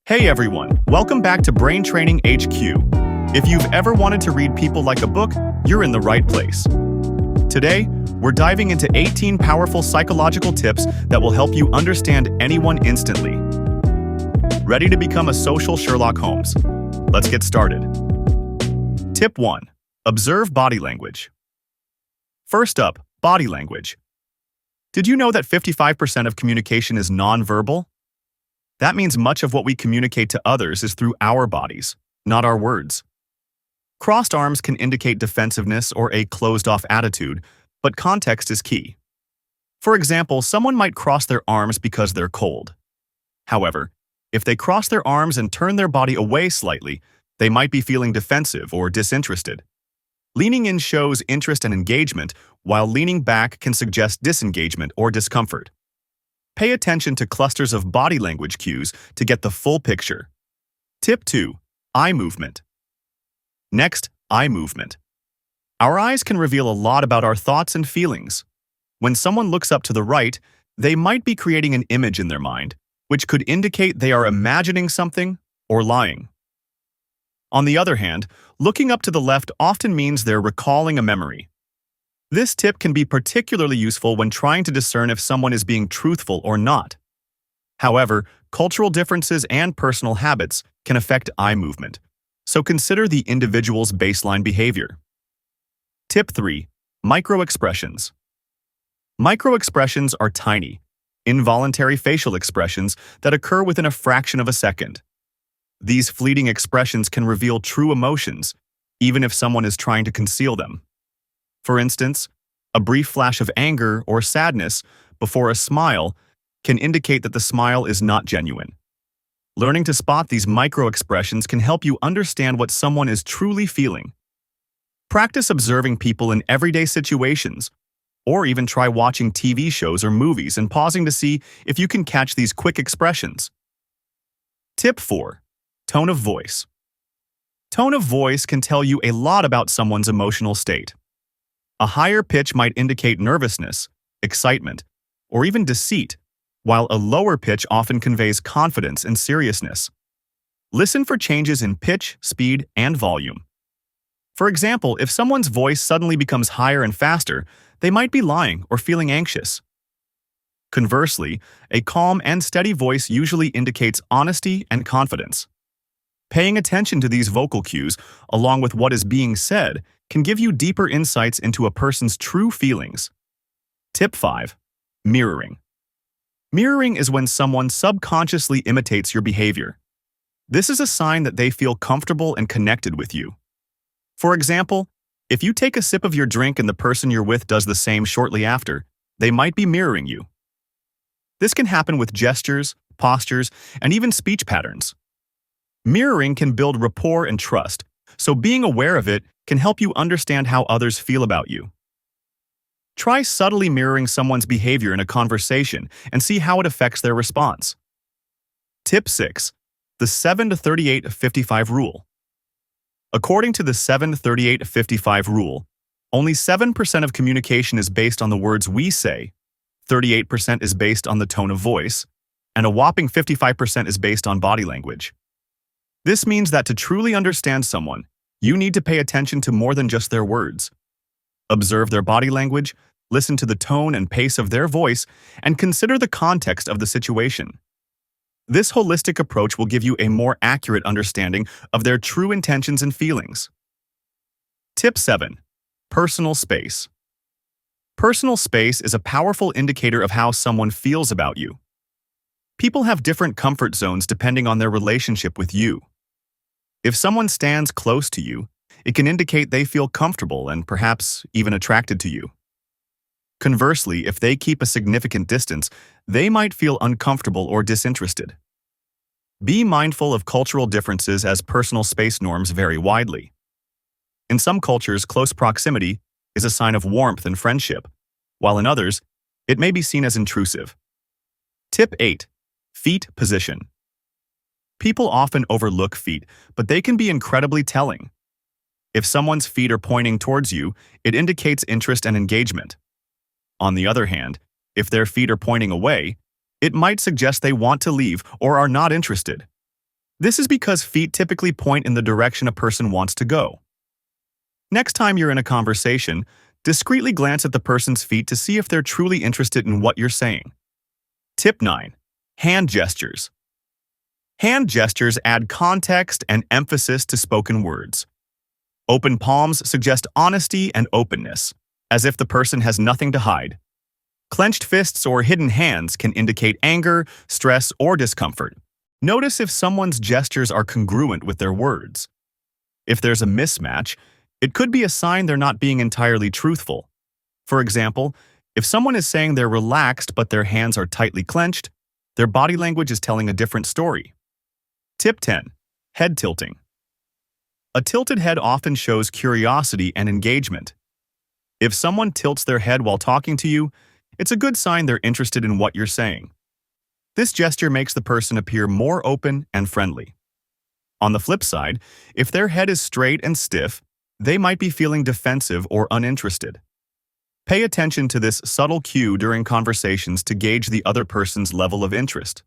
Hey everyone, welcome back to Brain Training HQ. If you've ever wanted to read people like a book, you're in the right place. Today, we're diving into 18 powerful psychological tips that will help you understand anyone instantly. Ready to become a social Sherlock Holmes? Let's get started. Tip 1. Observe body language. First up, body language. Did you know that 55% of communication is nonverbal? That means much of what we communicate to others is through our bodies, not our words. Crossed arms can indicate defensiveness or a closed-off attitude, but context is key. For example, someone might cross their arms because they're cold. However, if they cross their arms and turn their body away slightly, they might be feeling defensive or disinterested. Leaning in shows interest and engagement, while leaning back can suggest disengagement or discomfort. Pay attention to clusters of body language cues to get the full picture. Tip 2. Eye movement. Next, eye movement. Our eyes can reveal a lot about our thoughts and feelings. When someone looks up to the right, they might be creating an image in their mind, which could indicate they are imagining something or lying. On the other hand, looking up to the left often means they're recalling a memory. This tip can be particularly useful when trying to discern if someone is being truthful or not. However, cultural differences and personal habits can affect eye movement, so consider the individual's baseline behavior. Tip 3. Microexpressions. Microexpressions are tiny, involuntary facial expressions that occur within a fraction of a second. These fleeting expressions can reveal true emotions, even if someone is trying to conceal them. For instance, a brief flash of anger or sadness before a smile can indicate that the smile is not genuine. Learning to spot these micro-expressions can help you understand what someone is truly feeling. Practice observing people in everyday situations, or even try watching TV shows or movies and pausing to see if you can catch these quick expressions. Tip 4. Tone of voice. Tone of voice can tell you a lot about someone's emotional state. A higher pitch might indicate nervousness, excitement, or even deceit, while a lower pitch often conveys confidence and seriousness. Listen for changes in pitch, speed, and volume. For example, if someone's voice suddenly becomes higher and faster, they might be lying or feeling anxious. Conversely, a calm and steady voice usually indicates honesty and confidence. Paying attention to these vocal cues, along with what is being said, can give you deeper insights into a person's true feelings. Tip 5. Mirroring. Mirroring is when someone subconsciously imitates your behavior. This is a sign that they feel comfortable and connected with you. For example, if you take a sip of your drink and the person you're with does the same shortly after, they might be mirroring you. This can happen with gestures, postures, and even speech patterns. Mirroring can build rapport and trust, so being aware of it can help you understand how others feel about you. Try subtly mirroring someone's behavior in a conversation and see how it affects their response. Tip 6. The 7-38-55 rule. According to the 7-38-55 rule, only 7% of communication is based on the words we say, 38% is based on the tone of voice, and a whopping 55% is based on body language. This means that to truly understand someone, you need to pay attention to more than just their words. Observe their body language, listen to the tone and pace of their voice, and consider the context of the situation. This holistic approach will give you a more accurate understanding of their true intentions and feelings. Tip 7. Personal space. Personal space is a powerful indicator of how someone feels about you. People have different comfort zones depending on their relationship with you. If someone stands close to you, it can indicate they feel comfortable and perhaps even attracted to you. Conversely, if they keep a significant distance, they might feel uncomfortable or disinterested. Be mindful of cultural differences as personal space norms vary widely. In some cultures, close proximity is a sign of warmth and friendship, while in others, it may be seen as intrusive. Tip 8. Feet position. People often overlook feet, but they can be incredibly telling. If someone's feet are pointing towards you, it indicates interest and engagement. On the other hand, if their feet are pointing away, it might suggest they want to leave or are not interested. This is because feet typically point in the direction a person wants to go. Next time you're in a conversation, discreetly glance at the person's feet to see if they're truly interested in what you're saying. Tip 9. Hand gestures. Hand gestures add context and emphasis to spoken words. Open palms suggest honesty and openness, as if the person has nothing to hide. Clenched fists or hidden hands can indicate anger, stress, or discomfort. Notice if someone's gestures are congruent with their words. If there's a mismatch, it could be a sign they're not being entirely truthful. For example, if someone is saying they're relaxed but their hands are tightly clenched, their body language is telling a different story. Tip 10. Head tilting. A tilted head often shows curiosity and engagement. If someone tilts their head while talking to you, it's a good sign they're interested in what you're saying. This gesture makes the person appear more open and friendly. On the flip side, if their head is straight and stiff, they might be feeling defensive or uninterested. Pay attention to this subtle cue during conversations to gauge the other person's level of interest.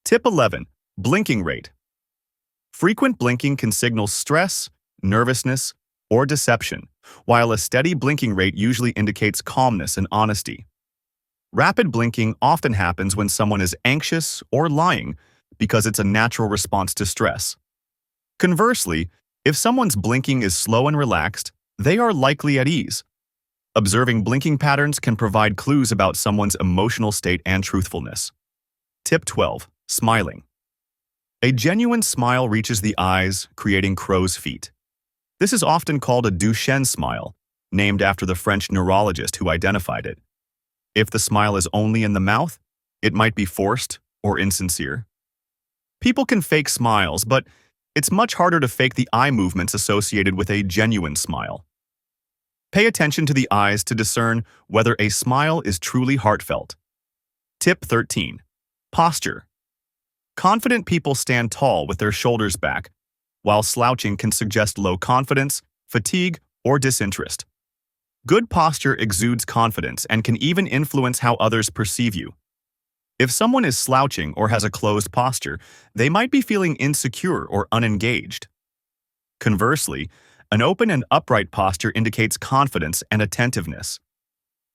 Tip 11. Blinking rate. Frequent blinking can signal stress, nervousness, or deception, while a steady blinking rate usually indicates calmness and honesty. Rapid blinking often happens when someone is anxious or lying because it's a natural response to stress. Conversely, if someone's blinking is slow and relaxed, they are likely at ease. Observing blinking patterns can provide clues about someone's emotional state and truthfulness. Tip 12. Smiling. A genuine smile reaches the eyes, creating crow's feet. This is often called a Duchenne smile, named after the French neurologist who identified it. If the smile is only in the mouth, it might be forced or insincere. People can fake smiles, but it's much harder to fake the eye movements associated with a genuine smile. Pay attention to the eyes to discern whether a smile is truly heartfelt. Tip 13. Posture. Confident people stand tall with their shoulders back, while slouching can suggest low confidence, fatigue, or disinterest. Good posture exudes confidence and can even influence how others perceive you. If someone is slouching or has a closed posture, they might be feeling insecure or unengaged. Conversely, an open and upright posture indicates confidence and attentiveness.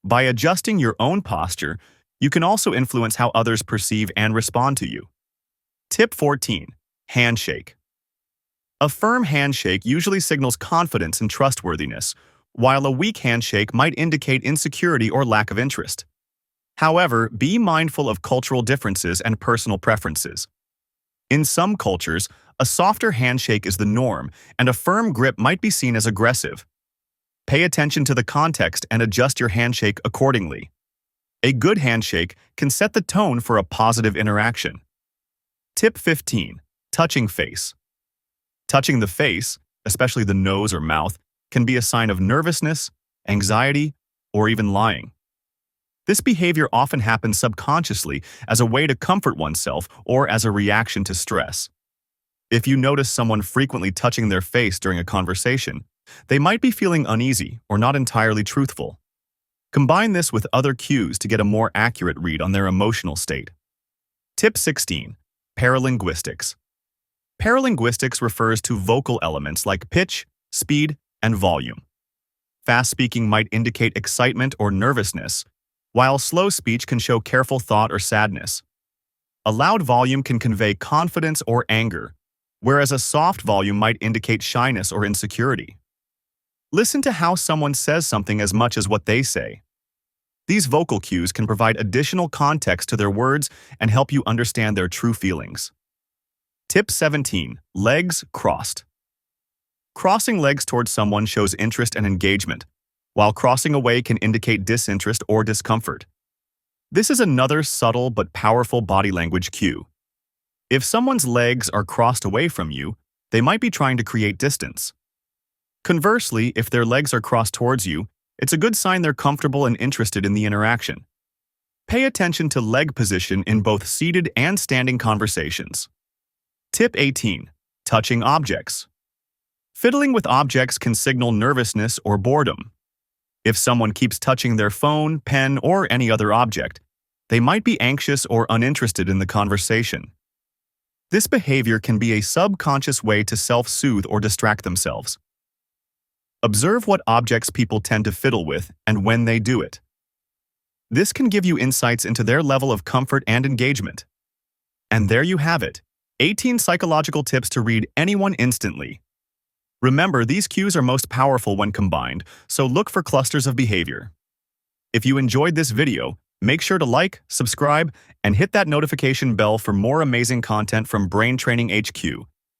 By adjusting your own posture, you can also influence how others perceive and respond to you. Tip 14. Handshake. A firm handshake usually signals confidence and trustworthiness, while a weak handshake might indicate insecurity or lack of interest. However, be mindful of cultural differences and personal preferences. In some cultures, a softer handshake is the norm, and a firm grip might be seen as aggressive. Pay attention to the context and adjust your handshake accordingly. A good handshake can set the tone for a positive interaction. Tip 15. Touching face. Touching the face, especially the nose or mouth, can be a sign of nervousness, anxiety, or even lying. This behavior often happens subconsciously as a way to comfort oneself or as a reaction to stress. If you notice someone frequently touching their face during a conversation, they might be feeling uneasy or not entirely truthful. Combine this with other cues to get a more accurate read on their emotional state. Tip 16. Paralinguistics. Paralinguistics refers to vocal elements like pitch, speed, and volume. Fast speaking might indicate excitement or nervousness, while slow speech can show careful thought or sadness. A loud volume can convey confidence or anger, whereas a soft volume might indicate shyness or insecurity. Listen to how someone says something as much as what they say. These vocal cues can provide additional context to their words and help you understand their true feelings. Tip 17. Legs crossed. Crossing legs towards someone shows interest and engagement, while crossing away can indicate disinterest or discomfort. This is another subtle but powerful body language cue. If someone's legs are crossed away from you, they might be trying to create distance. Conversely, if their legs are crossed towards you, it's a good sign they're comfortable and interested in the interaction. Pay attention to leg position in both seated and standing conversations. Tip 18. Touching objects. Fiddling with objects can signal nervousness or boredom. If someone keeps touching their phone, pen, or any other object, they might be anxious or uninterested in the conversation. This behavior can be a subconscious way to self-soothe or distract themselves. Observe what objects people tend to fiddle with and when they do it. This can give you insights into their level of comfort and engagement. And there you have it, 18 psychological tips to read anyone instantly. Remember, these cues are most powerful when combined, so look for clusters of behavior. If you enjoyed this video, make sure to like, subscribe, and hit that notification bell for more amazing content from Brain Training HQ.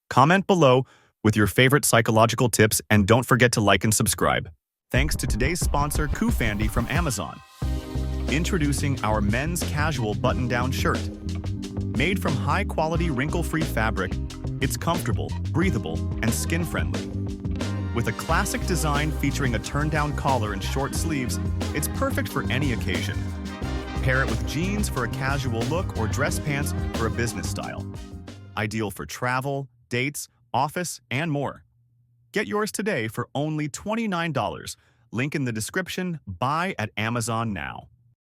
Comment below with your favorite psychological tips and don't forget to like and subscribe. Thanks to today's sponsor, Kufandi from Amazon. Introducing our men's casual button-down shirt. Made from high-quality wrinkle-free fabric, it's comfortable, breathable, and skin-friendly. With a classic design featuring a turn-down collar and short sleeves, it's perfect for any occasion. Pair it with jeans for a casual look or dress pants for a business style. Ideal for travel, dates, office, and more. Get yours today for only $29. Link in the description. Buy at Amazon now.